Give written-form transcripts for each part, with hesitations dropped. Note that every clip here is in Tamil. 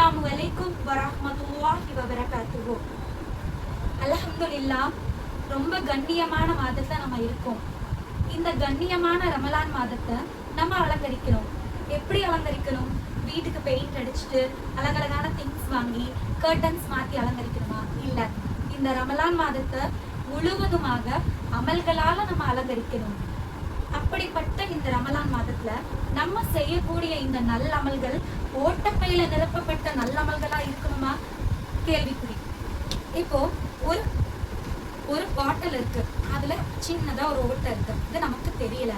அஸ்ஸலாமு அலைக்கும் வரஹ்மத்துல்லாஹி வபரகாத்துஹு. அல்ஹம்துலில்லாஹ், ரொம்ப கண்ணியமான மாதத்துல நம்ம இருக்கோம். இந்த கண்ணியமான ரமலான் மாதத்தை நம்ம அலங்கரிக்கணும். எப்படி அலங்கரிக்கணும்? வீட்டுக்கு பெயிண்ட் அடிச்சுட்டு அழகழகான திங்ஸ் வாங்கி கர்டன்ஸ் மாத்தி அலங்கரிக்கணுமா? இல்ல, இந்த ரமலான் மாதத்தை முழுவதுமாக அமல்களால நம்ம அலங்கரிக்கணும். அப்படிப்பட்ட இந்த ரமலான் மாதத்துல நம்ம செய்யக்கூடிய இந்த நல்ல அமல்கள் ஓட்டப்பையில நிரப்பப்பட்ட நல்ல அமல்களா இருக்கணுமா? கேள்விக்குறி. இப்போ ஒரு ஒரு பாட்டில் இருக்கு, அதுல சின்னதா ஒரு ஓட்டை இருக்கு, இது நமக்கு தெரியல.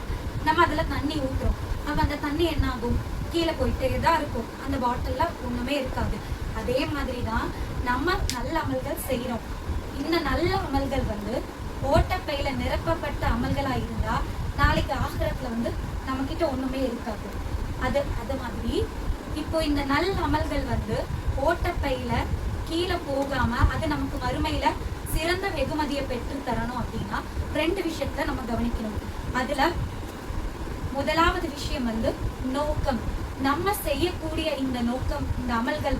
நம்ம அதுல தண்ணி ஊத்துறோம், அப்ப அந்த தண்ணி என்ன ஆகும்? கீழே போயிட்டே தான் இருக்கும், அந்த பாட்டில்ல ஒண்ணுமே இருக்காது. அதே மாதிரிதான் நம்ம நல்ல அமல்கள் செய்யறோம். இந்த நல்ல அமல்கள் ஓட்டப்பையில நிரப்பப்பட்ட அமல்களா இருந்தா நாளைக்கு ஆகிரத்துல நம்ம கிட்ட ஒண்ணுமே இருக்காது. அது மாதிரி இப்போ இந்த நல்ல அமல்கள் ஓட்டப்பையில கீழே போகாம அது நமக்கு மறுமையில சிறந்த வெகுமதியை பெற்று தரணும் அப்படின்னா 2 விஷயத்த நம்ம கவனிக்கணும். அதுல முதலாவது விஷயம் நோக்கம். நம்ம செய்யக்கூடிய இந்த நோக்கம், இந்த அமல்கள்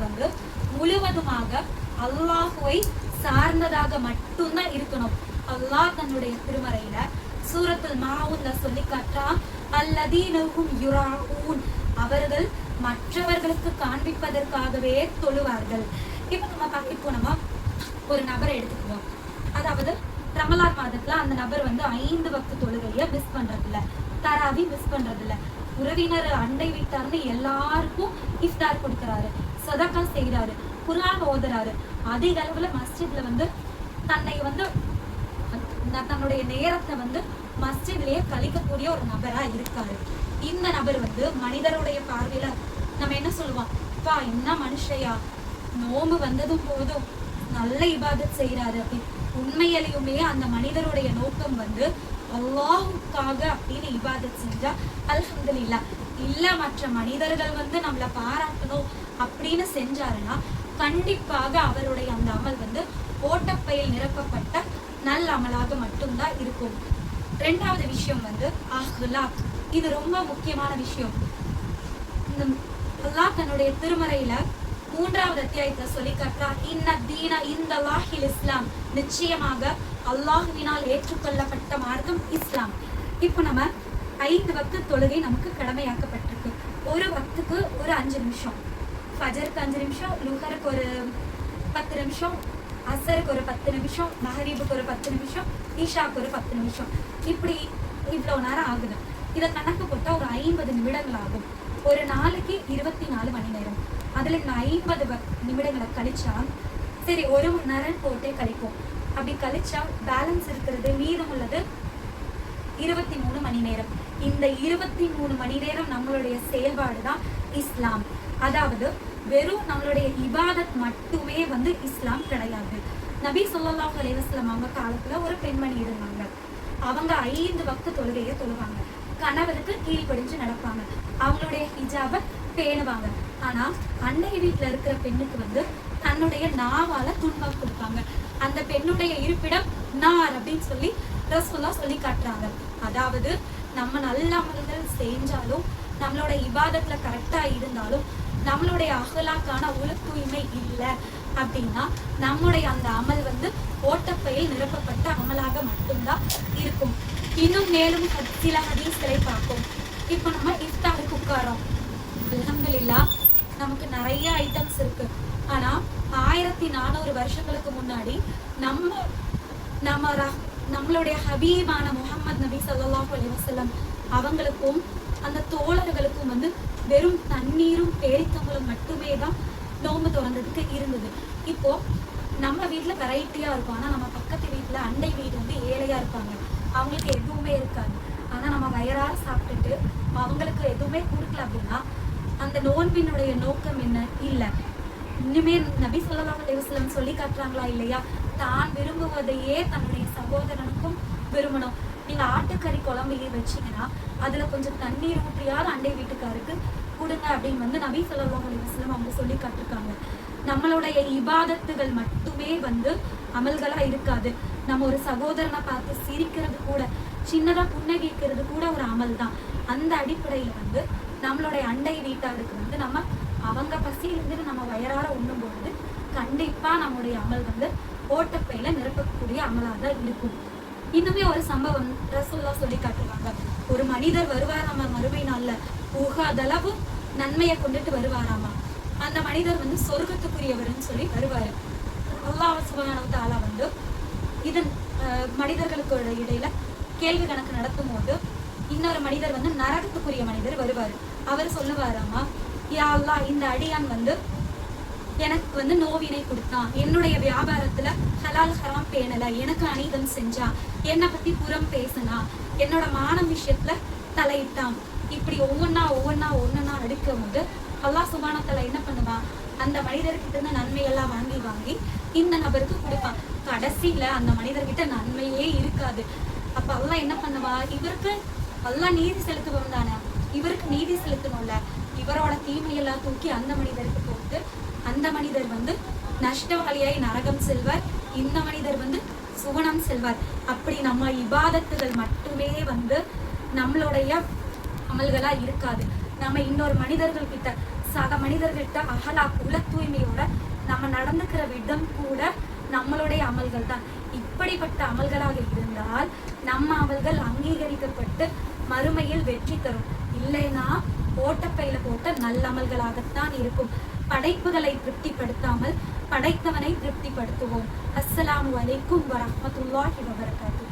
முழுவதுமாக அல்லாஹுவை சார்ந்ததாக மட்டும்தான் இருக்கணும். அல்லாஹ் தன்னுடைய திருமறையில சூரத்துல் மாஊன்ல சொல்லி காட்டுறான், அல்லதீனஹும் யுராஊன், அவர்கள் மற்றவர்களுக்கு காண்பிப்பதற்காகவே தொழுவார்கள். இப்போ நம்ம ஒரு நபரை எடுத்துக்குவோம். அதாவது ரமலான் மாதத்துல அந்த நபர் 5 வக்து தொழுகைய மிஸ் பண்றதில்ல, தராவி மிஸ் பண்றதில்ல, உறவினர் அண்டை வீட்டார்னு எல்லாருக்கும் இஃப்தார் கொடுக்கறாரு, சதகா செய்யறாரு, குர்ஆன் ஓதுறாரு, அதிக அளவுல மஸ்ஜித்ல தன்னை தன்னுடைய நேரத்தை மஸ்ஜித்லயே கழிக்கக்கூடிய ஒரு நபரா இருக்காரு. இந்த நபர் மனிதருடைய பார்வையில நம்ம என்ன சொல்லுவோம்? பா, என்ன மனுஷையா, நோம்பு வந்ததும் போதும் நல்ல இபாதத் செய்யறாரு அப்படி. உண்மையிலுமே அந்த மனிதருடைய நோக்கம் அல்லாஹுக்காக அப்படின்னு இபாதத் செஞ்சா அல்ஹம்துலில்லாஹ். இல்ல மற்ற மனிதர்கள் நம்மள பாராட்டணும் அப்படின்னு செஞ்சாருன்னா கண்டிப்பாக அவருடைய அந்த அமல் ஓட்டப்பையில் நிரப்பப்பட்ட நல்ல அமலாக மட்டும்தான் இருக்கும். 2வது விஷயம் அஹ்லாக். இது ரொம்ப முக்கியமான விஷயம். அல்லாஹ் தன்னுடைய திருமறையில 3வது அத்தியாயத்துல சொல்லி காட்டுறார், இன்ன தீன இந்தல்லாஹில் இஸ்லாம், நிச்சயமாக அல்லாஹ்வினால் ஏற்றுக்கொள்ளப்பட்ட மார்க்கம் இஸ்லாம். இப்போ நம்ம 5 வக்து தொழுகை நமக்கு கடமையாக்கப்பட்டிருக்கு. ஒரு வக்துக்கு ஒரு 5 நிமிஷம், ஃபஜருக்கு 5 நிமிஷம், லுஹருக்கு ஒரு 10 நிமிஷம், அசருக்கு ஒரு 10 நிமிஷம், மஹரிபுக்கு ஒரு 10 நிமிஷம், ஈஷாக்கு ஒரு 10 நிமிஷம். இப்படி இவ்வளவு நேரம் ஆகுது. இதை கணக்கு போட்டா ஒரு 50 நிமிடங்கள் ஆகும். ஒரு நாளைக்கு 24 மணி நேரம். அதுல இந்த 50 நிமிடங்களை கழிச்சா சரி 1 மணி நேரம் போட்டே கழிப்போம். அப்படி கழிச்சா பேலன்ஸ் இருக்கிறது, மீதம் உள்ளது 23 மணி நேரம். இந்த 23 மணி நேரம் நம்மளுடைய செயல்பாடு தான் இஸ்லாம். அதாவது வெறும் நம்மளுடைய இபாதத் மட்டுமே இஸ்லாம் கிடையாது. நபி ஸல்லல்லாஹு அலைஹி வஸல்லம் அவங்க காலத்துல ஒரு பெண்மணி இருந்தாங்க. அவங்க 5 வக்து தொழுகையை தொழுவாங்க, கணவருக்கு கீழ்ப்படிஞ்சு நடப்பாங்க, அவங்களுடைய ஹிஜாபை பேணுவாங்க. ஆனா அண்டை வீட்டுல இருக்கிற பெண்ணுக்கு தன்னுடைய நாவால துன்பம் கொடுப்பாங்க. அந்த பெண்ணுடைய இருப்பிடம் நார் அப்படின்னு சொல்லி ரசூலுல்லாஹ் சொல்லி காட்டுறாங்க. அதாவது நம்ம நல்ல அமல்கள் செஞ்சாலும், நம்மளோட இபாதத்துல கரெக்டா இருந்தாலும், நம்மளுடைய அகலாக்கான உல தூய்மை இல்லை அப்படின்னா நம்முடைய அந்த அமல் ஓட்டப்பையில் நிரப்பப்பட்ட அமலாக மட்டும்தான் இருக்கும். இன்னும் மேலும் சில ஹதீஸ்களை பார்ப்போம். இப்போ நம்ம இஃப்தாருக்கு உட்காரோம். அல்ஹம்துலில்லாஹ், நமக்கு நிறைய ஐட்டம்ஸ் இருக்கு. ஆனா 1400 வருஷங்களுக்கு முன்னாடி நம்மளுடைய ஹபீபான முஹம்மது நபி ஸல்லல்லாஹு அலைஹி வஸல்லம் அவங்களுக்கும் அந்த தோழர்களுக்கும் வெறும் தண்ணீரும் பேரித்தம்பளும் மட்டுமே தான் நோம்பு திறந்ததுக்கு இருந்தது. இப்போ நம்ம வீட்டுல வெரைட்டியா இருக்கும், ஆனா நம்ம பக்கத்து வீட்டுல அண்டை வீடு ஏழையா இருப்பாங்க, அவங்களுக்கு எதுவுமே இருக்காது. ஆனா நம்ம வயிறார சாப்பிட்டுட்டு அவங்களுக்கு எதுவுமே கொடுக்கல அப்படின்னா அந்த நோன்பினுடைய நோக்கம் என்ன? இல்ல. இன்னுமே நபி ஸல்லல்லாஹு அலைஹி வஸல்லம் சொல்லி காட்டுறாங்களா இல்லையா? தான் விரும்புவதையே தன்னுடைய சகோதரனுக்கும் விரும்பணும். நீங்க ஆட்டுக்கறி குழம்பையே வச்சீங்கன்னா அதுல கொஞ்சம் தண்ணீர் ஊற்றியாவது அண்டை வீட்டுக்காருக்கு கொடுங்க அப்படின்னு நபி ஸல்லல்லாஹு அலைஹி வஸல்லம் அவங்க சொல்லி காட்டிருக்காங்க. நம்மளுடைய இபாதத்துகள் மட்டுமே அமல்களா இருக்காது. நம்ம ஒரு சகோதரனை பார்த்து சிரிக்கிறது கூட, சின்னதா புன்னகைக்கிறது கூட ஒரு அமல் தான். அந்த அடிப்படையில நம்மளுடைய அண்டை வீட்டாருக்கு நம்ம அவங்க பசியில் இருந்துட்டு நம்ம வயறார உண்ணும் பொழுது கண்டிப்பா நம்முடைய அமல் வந்து ஓட்டப்பையில நிரப்பக்கூடிய அமலாக தான் இருக்கும். இன்னுமே ஒரு சம்பவம் ரசூலுல்லாஹ் சொல்லி காட்டுவாங்க. ஒரு மனிதர் வருவாராமா மறுமை நாள்ல, ஊகாதளவு நன்மையை கொண்டுட்டு வருவாராமா. அந்த மனிதர் வந்து சொர்க்கத்துக்குரியவர்னு சொல்லி வருவாரு. அல்லாஹ் சுப்ஹானஹு வ தஆலா வந்து இதன் மனிதர்களுக்கு இடையில கேள்வி கணக்கு நடத்தும் போது இன்னொரு மனிதர் வந்து நரகத்துக்குரிய மனிதர் வருவாரு. அவர் சொல்லுவாராமா, யா அல்லாஹ், இந்த அடியான் வந்து எனக்கு வந்து நோவினை கொடுத்தான், என்னுடைய வியாபாரத்துல ஹலால் ஹராம் பேணல, எனக்கு அநீதம் செஞ்சான், என்னை பத்தி புறம் பேசினா, என்னோட மானம் விஷயத்துல தலையிட்டான். இப்படி ஒவ்வொன்னா அடுக்கும் போது அல்லாஹ் சுப்ஹானஹு வ தஆலா என்ன பண்ணுவான், அந்த மனிதர்கிட்ட இருந்து நன்மையெல்லாம் வாங்கி இந்த நபருக்கு கொடுப்பான். கடைசியில அந்த மனிதர்கிட்ட நன்மையே இருக்காது. அப்ப அல்லாஹ் என்ன பண்ணுவா, இவருக்கு அல்லாஹ் நீதி செலுத்துவன் தானே, இவருக்கு நீதி செலுத்தணும்ல, இவரோட தீமையெல்லாம் தூக்கி அந்த மனிதருக்கு போட்டு அந்த மனிதர் வந்து நஷ்டவாளியாய் நரகம் செல்வார், இந்த மனிதர் வந்து சுவனம் செல்வார். அப்படி நம்ம இபாதத்துகள் மட்டுமே வந்து நம்மளுடைய அமல்களா இருக்காது. நம்ம இன்னொரு மனிதர்கள் கிட்ட, சக மனிதர்கிட்ட அகலா உல தூய்மையோட நம்ம நடந்துக்கிற விதம் கூட நம்மளுடைய அமல்கள் தான். இப்படிப்பட்ட அமல்களாக இருந்தால் நம்ம அமல்கள் அங்கீகரிக்கப்பட்டு மறுமையில் வெற்றி தரும். இல்லைன்னா ஓட்டப்பையில போட்ட நல்ல அமல்களாகத்தான் இருக்கும். படைப்புகளை திருப்திப்படுத்தாமல் படைத்தவனை திருப்திப்படுத்துவோம். அஸ்ஸலாமு அலைக்கும் வரஹ்மத்துல்லாஹி வபரகாத்துஹு.